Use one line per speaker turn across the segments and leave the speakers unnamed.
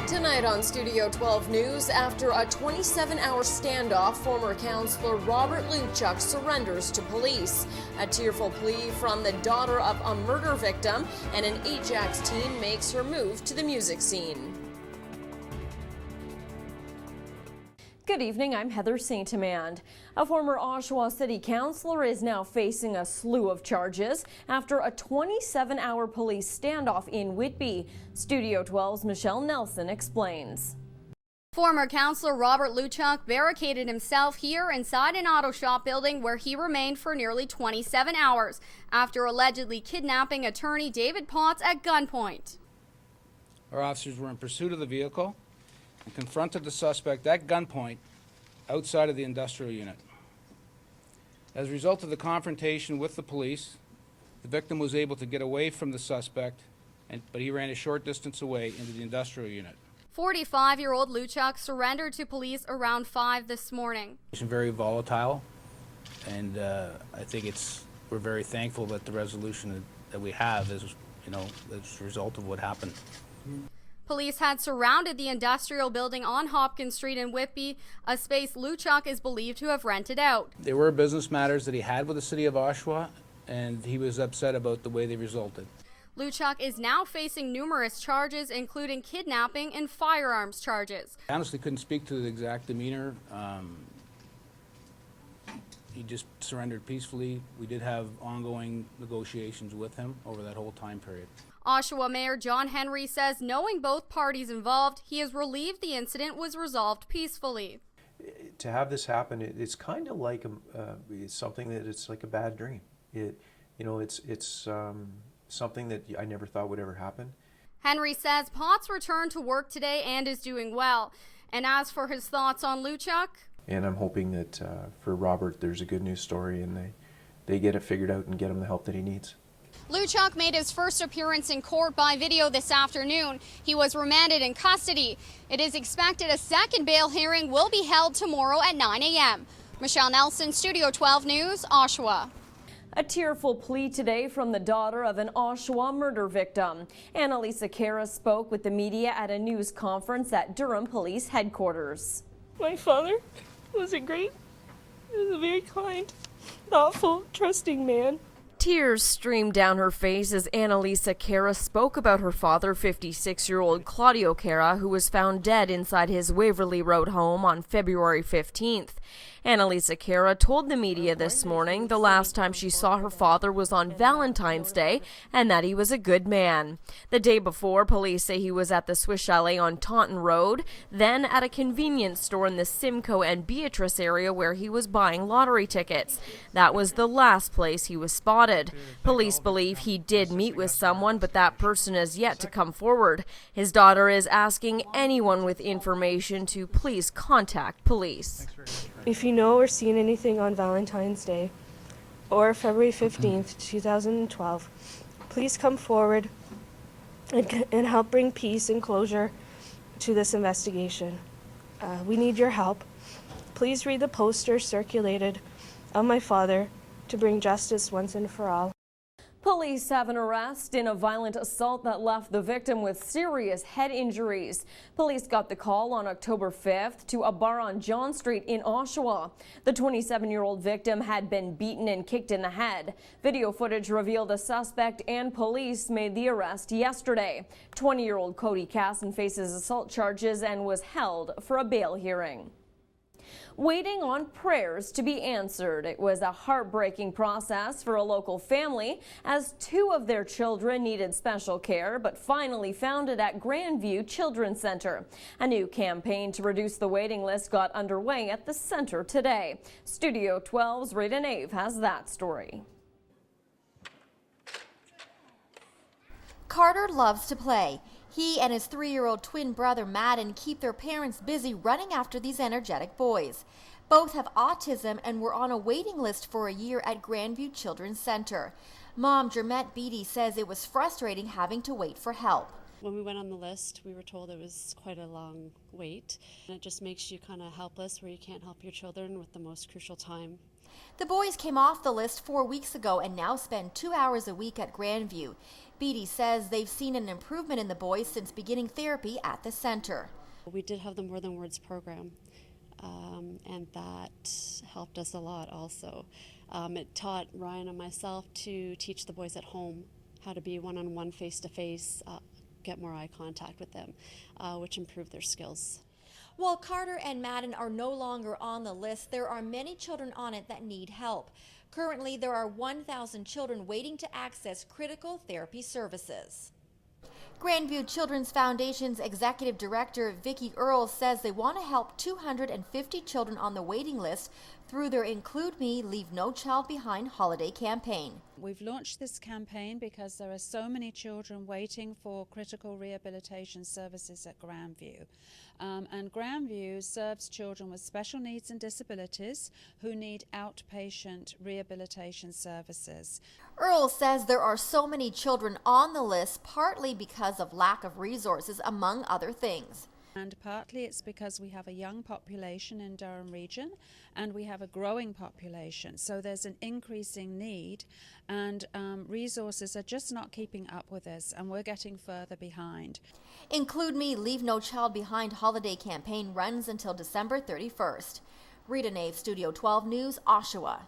Tonight on Studio 12 News, after a 27-hour standoff, former councillor Robert Luchuk surrenders to police. A tearful plea from the daughter of a murder victim, and an Ajax teen makes her move to the music scene. Good evening, I'm Heather St. Amand. A former Oshawa City Councillor is now facing a slew of charges after a 27-hour police standoff in Whitby. Studio 12's Michelle Nelson explains.
Former councillor Robert Luchuk barricaded himself here inside an auto shop building where he remained for nearly 27 hours after allegedly kidnapping attorney David Potts at gunpoint.
Our officers were in pursuit of the vehicle and confronted the suspect at gunpoint outside of the industrial unit. As a result of the confrontation with the police, the victim was able to get away from the suspect, but he ran a short distance away into the industrial unit.
45-year-old Luchuk surrendered to police around 5 this morning.
It's very volatile, and I think we're very thankful that the resolution that we have is, as a result of what happened.
Police had surrounded the industrial building on Hopkins Street in Whitby, a space Luchuk is believed to have rented out.
There were business matters that he had with the city of Oshawa, and he was upset about the way they resulted.
Luchuk is now facing numerous charges, including kidnapping and firearms charges.
I honestly couldn't speak to the exact demeanor. He just surrendered peacefully. We did have ongoing negotiations with him over that whole time period.
Oshawa Mayor John Henry says knowing both parties involved, he is relieved the incident was resolved peacefully.
To have this happen, it's kind of like it's something that it's like a bad dream. It's something that I never thought would ever happen.
Henry says Potts returned to work today and is doing well. And as for his thoughts on Luchuk,
and I'm hoping that for Robert there's a good news story and they get it figured out and get him the help that he needs.
Luchuk made his first appearance in court by video this afternoon. He was remanded in custody. It is expected a second bail hearing will be held tomorrow at 9 a.m. Michelle Nelson, Studio 12 News, Oshawa.
A tearful plea today from the daughter of an Oshawa murder victim. Annalisa Cara spoke with the media at a news conference at Durham Police Headquarters.
My father was a very kind, thoughtful, trusting man.
Tears streamed down her face as Annalisa Cara spoke about her father, 56-year-old Claudio Cara, who was found dead inside his Waverly Road home on February 15th. Annalisa Cara told the media this morning the last time she saw her father was on Valentine's Day and that he was a good man. The day before, police say he was at the Swiss Chalet on Taunton Road, then at a convenience store in the Simcoe and Beatrice area where he was buying lottery tickets. That was the last place he was spotted. Police believe he did meet with someone, but that person has yet to come forward. His daughter is asking anyone with information to please contact police.
If you know or seen anything on Valentine's Day or February 15th, 2012, please come forward and help bring peace and closure to this investigation. We need your help. Please read the poster circulated of my father to bring justice once and for all.
Police have an arrest in a violent assault that left the victim with serious head injuries. Police got the call on October 5th to a bar on John Street in Oshawa. The 27-year-old victim had been beaten and kicked in the head. Video footage revealed a suspect and police made the arrest yesterday. 20-year-old Cody Casson faces assault charges and was held for a bail hearing. Waiting on prayers to be answered. It was a heartbreaking process for a local family as two of their children needed special care but finally found it at Grandview Children's Center. A new campaign to reduce the waiting list got underway at the center today. Studio 12's Rita Nave has that story.
Carter loves to play. He and his 3-year-old twin brother Madden keep their parents busy running after these energetic boys. Both have autism and were on a waiting list for a year at Grandview Children's Center. Mom Jermett Beatty says it was frustrating having to wait for help.
When we went on the list, we were told it was quite a long wait. And it just makes you kind of helpless where you can't help your children with the most crucial time.
The boys came off the list 4 weeks ago and now spend 2 hours a week at Grandview. Beatty says they've seen an improvement in the boys since beginning therapy at the center.
We did have the More Than Words program, and that helped us a lot also. It taught Ryan and myself to teach the boys at home how to be one-on-one, face-to-face, get more eye contact with them, which improved their skills.
While Carter and Madden are no longer on the list, there are many children on it that need help. Currently, there are 1,000 children waiting to access critical therapy services. Grandview Children's Foundation's Executive Director Vicki Earls says they want to help 250 children on the waiting list through their Include Me, Leave No Child Behind holiday campaign.
We've launched this campaign because there are so many children waiting for critical rehabilitation services at Grandview. And Grandview serves children with special needs and disabilities who need outpatient rehabilitation services.
Earl says there are so many children on the list partly because of lack of resources, among other things.
And partly it's because we have a young population in Durham Region and we have a growing population. So there's an increasing need and resources are just not keeping up with us and we're getting further behind.
Include Me, Leave No Child Behind holiday campaign runs until December 31st. Rita, Nave, Studio 12 News, Oshawa.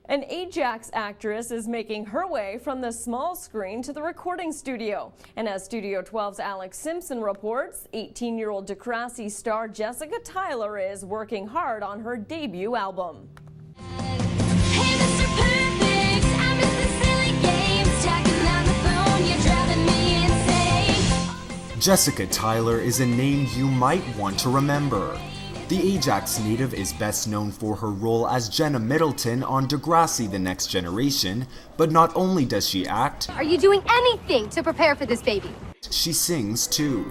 An Ajax actress is making her way from the small screen to the recording studio. And as Studio 12's Alex Simpson reports, 18-year-old Degrassi star Jessica Tyler is working hard on her debut album.
Hey, Mr. Perfect, I miss the silly games, talking on the phone, you're driving me insane.
Jessica Tyler is a name you might want to remember. The Ajax native is best known for her role as Jenna Middleton on Degrassi: The Next Generation, but not only does she act,
are you doing anything to prepare for this baby?
She sings too.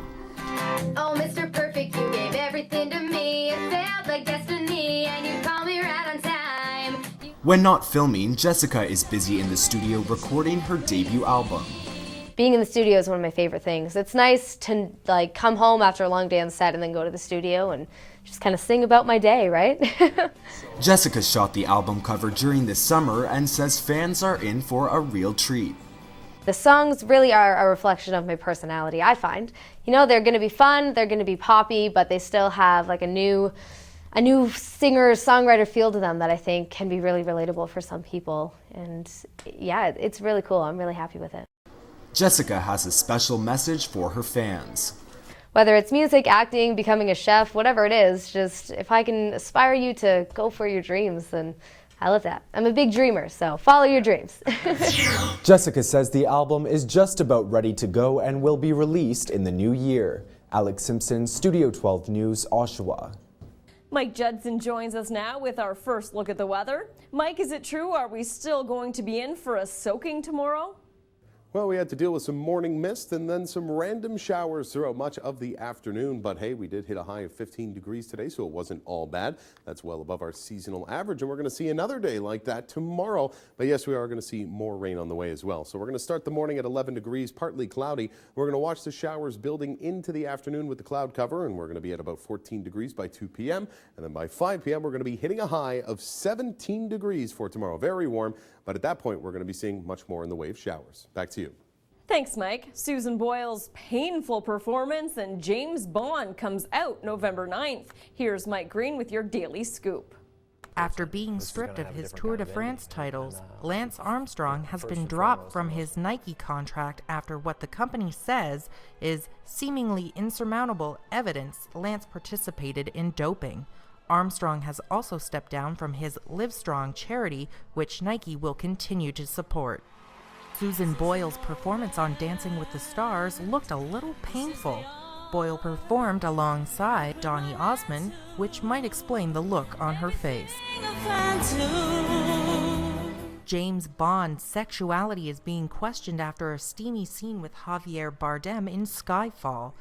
Oh, Mr. Perfect, you gave everything to me. It felt like destiny, and you called me right on time.
When not filming, Jessica is busy in the studio recording her debut album.
Being in the studio is one of my favorite things. It's nice to come home after a long day on set and then go to the studio and just kind of sing about my day, right?
Jessica shot the album cover during the summer and says fans are in for a real treat.
The songs really are a reflection of my personality, I find. You know, they're going to be fun, they're going to be poppy, but they still have like a new singer-songwriter feel to them that I think can be really relatable for some people. And yeah, it's really cool. I'm really happy with it.
Jessica has a special message for her fans.
Whether it's music, acting, becoming a chef, whatever it is, just if I can inspire you to go for your dreams, then I love that. I'm a big dreamer, so follow your dreams.
Jessica says the album is just about ready to go and will be released in the new year. Alex Simpson, Studio 12 News, Oshawa.
Mike Judson joins us now with our first look at the weather. Mike, is it true? Are we still going to be in for a soaking tomorrow?
Well, we had to deal with some morning mist and then some random showers throughout much of the afternoon. But hey, we did hit a high of 15 degrees today, so it wasn't all bad. That's well above our seasonal average, and we're going to see another day like that tomorrow. But yes, we are going to see more rain on the way as well. So we're going to start the morning at 11 degrees, partly cloudy. We're going to watch the showers building into the afternoon with the cloud cover, and we're going to be at about 14 degrees by 2 p.m. And then by 5 p.m., we're going to be hitting a high of 17 degrees for tomorrow. Very warm, but at that point, we're going to be seeing much more in the way of showers. Back to you.
Thanks, Mike. Susan Boyle's painful performance and James Bond comes out November 9th. Here's Mike Green with your Daily Scoop.
After being stripped of his Tour de France titles, Lance Armstrong has been dropped from his Nike contract after what the company says is seemingly insurmountable evidence Lance participated in doping. Armstrong has also stepped down from his Livestrong charity, which Nike will continue to support. Susan Boyle's performance on Dancing with the Stars looked a little painful. Boyle performed alongside Donny Osmond, which might explain the look on her face. James Bond's sexuality is being questioned after a steamy scene with Javier Bardem in Skyfall.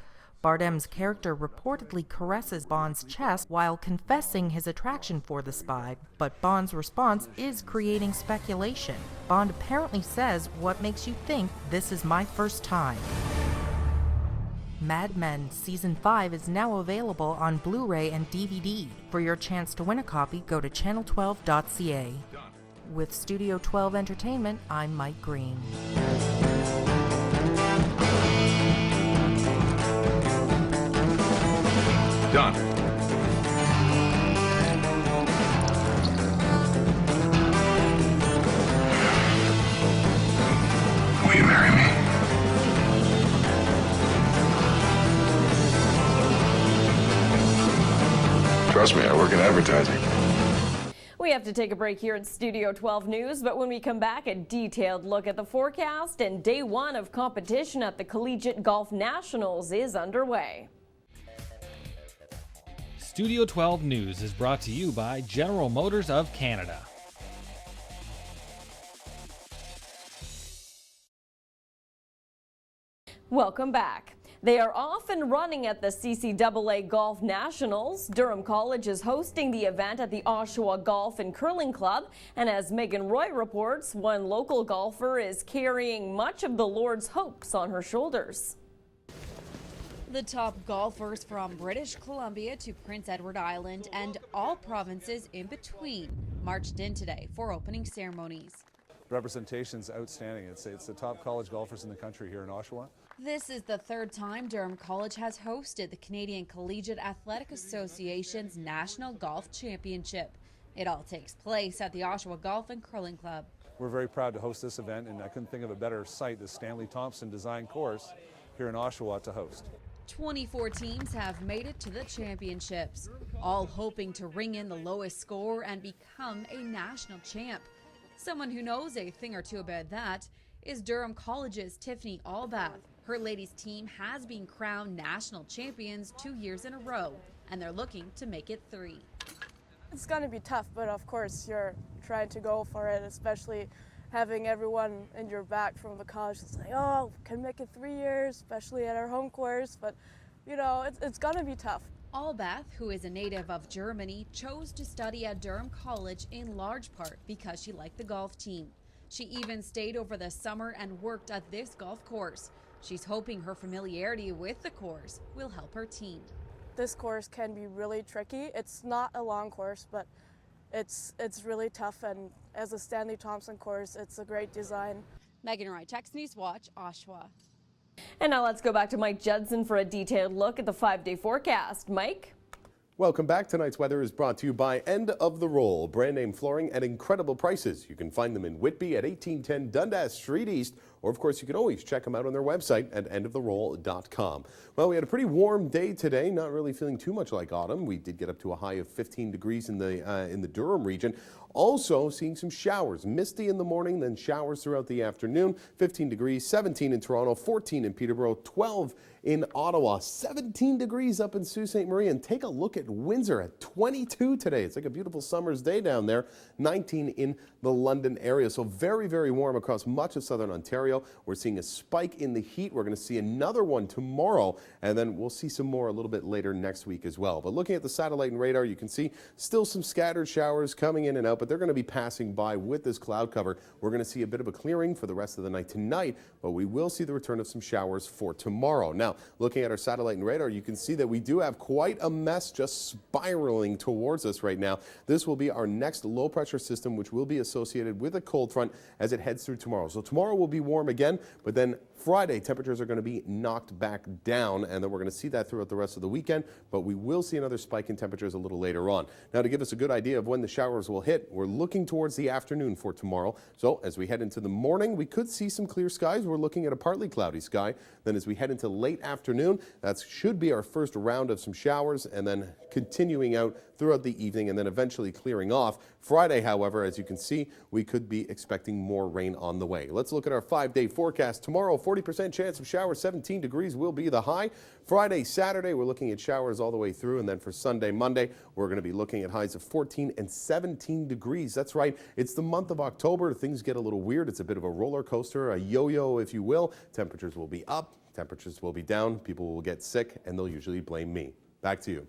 Bardem's character reportedly caresses Bond's chest while confessing his attraction for the spy, but Bond's response is creating speculation. Bond apparently says, "What makes you think this is my first time?" Mad Men Season 5 is now available on Blu-ray and DVD. For your chance to win a copy, go to channel12.ca. With Studio 12 Entertainment, I'm Mike Green.
done. Will you marry me? Trust me, I work in advertising.
We have to take a break here at Studio 12 News, but when we come back, a detailed look at the forecast and day one of competition at the Collegiate Golf Nationals is underway.
Studio 12 News is brought to you by General Motors of Canada.
Welcome back. They are off and running at the CCAA Golf Nationals. Durham College is hosting the event at the Oshawa Golf and Curling Club. And as Megan Roy reports, one local golfer is carrying much of the Lord's hopes on her shoulders.
The top golfers from British Columbia to Prince Edward Island and all provinces in between marched in today for opening ceremonies.
Representation's outstanding. It's the top college golfers in the country here in Oshawa.
This is the third time Durham College has hosted the Canadian Collegiate Athletic Association's National Golf Championship. It all takes place at the Oshawa Golf and Curling Club.
We're very proud to host this event, and I couldn't think of a better site, the Stanley Thompson Design Course here in Oshawa, to host.
24 teams have made it to the championships, all hoping to ring in the lowest score and become a national champ. Someone who knows a thing or two about that is Durham College's Tiffany Allbath. Her ladies team has been crowned national champions 2 years in a row, and they're looking to make it 3.
It's going to be tough, but of course you're trying to go for it, especially having everyone in your back from the college. It's like, oh, can make it 3 years, especially at our home course, but you know, it's going to be tough.
Allbath, who is a native of Germany, chose to study at Durham College in large part because she liked the golf team. She even stayed over the summer and worked at this golf course. She's hoping her familiarity with the course will help her team.
This course can be really tricky. It's not a long course, but it's really tough, and as a Stanley Thompson course, it's a great design.
Megan Roy, CHEX News Watch, Oshawa.
And now let's go back to Mike Judson for a detailed look at the 5-day forecast. Mike?
Welcome back. Tonight's weather is brought to you by End of the Roll, brand name flooring at incredible prices. You can find them in Whitby at 1810 Dundas Street East, or of course you can always check them out on their website at endoftheroll.com. Well, we had a pretty warm day today, not really feeling too much like autumn. We did get up to a high of 15 degrees in the Durham region. Also seeing some showers, misty in the morning, then showers throughout the afternoon. 15 degrees, 17 in Toronto, 14 in Peterborough, 12 in Ottawa, 17 degrees up in Sault Ste. Marie, and take a look at Windsor at 22 today. It's like a beautiful summer's day down there, 19 in the London area. So very, very warm across much of southern Ontario. We're seeing a spike in the heat. We're going to see another one tomorrow, and then we'll see some more a little bit later next week as well. But looking at the satellite and radar, you can see still some scattered showers coming in and out, but they're going to be passing by with this cloud cover. We're going to see a bit of a clearing for the rest of the night tonight, but we will see the return of some showers for tomorrow. Now, looking at our satellite and radar, you can see that we do have quite a mess just spiraling towards us right now. This will be our next low pressure system, which will be associated with a cold front as it heads through tomorrow. So tomorrow will be warm again, but then Friday temperatures are going to be knocked back down, and then we're going to see that throughout the rest of the weekend, but we will see another spike in temperatures a little later on. Now, to give us a good idea of when the showers will hit, we're looking towards the afternoon for tomorrow. So as we head into the morning, we could see some clear skies. We're looking at a partly cloudy sky. Then as we head into late afternoon, that should be our first round of some showers, and then continuing out throughout the evening and then eventually clearing off. Friday, however, as you can see, we could be expecting more rain on the way. Let's look at our 5-day forecast. Tomorrow, 40% chance of showers, 17 degrees will be the high. Friday, Saturday, we're looking at showers all the way through, and then for Sunday, Monday, we're going to be looking at highs of 14 and 17 degrees. That's right, it's the month of October. Things get a little weird. It's a bit of a roller coaster, a yo-yo, if you will. Temperatures will be up, temperatures will be down, people will get sick, and they'll usually blame me. Back to you.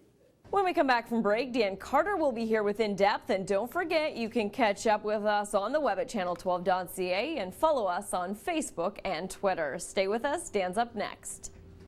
When we come back from break, Dan Carter will be here with In Depth, and don't forget you can catch up with us on the web at channel12.ca and follow us on Facebook and Twitter. Stay with us, Dan's up next.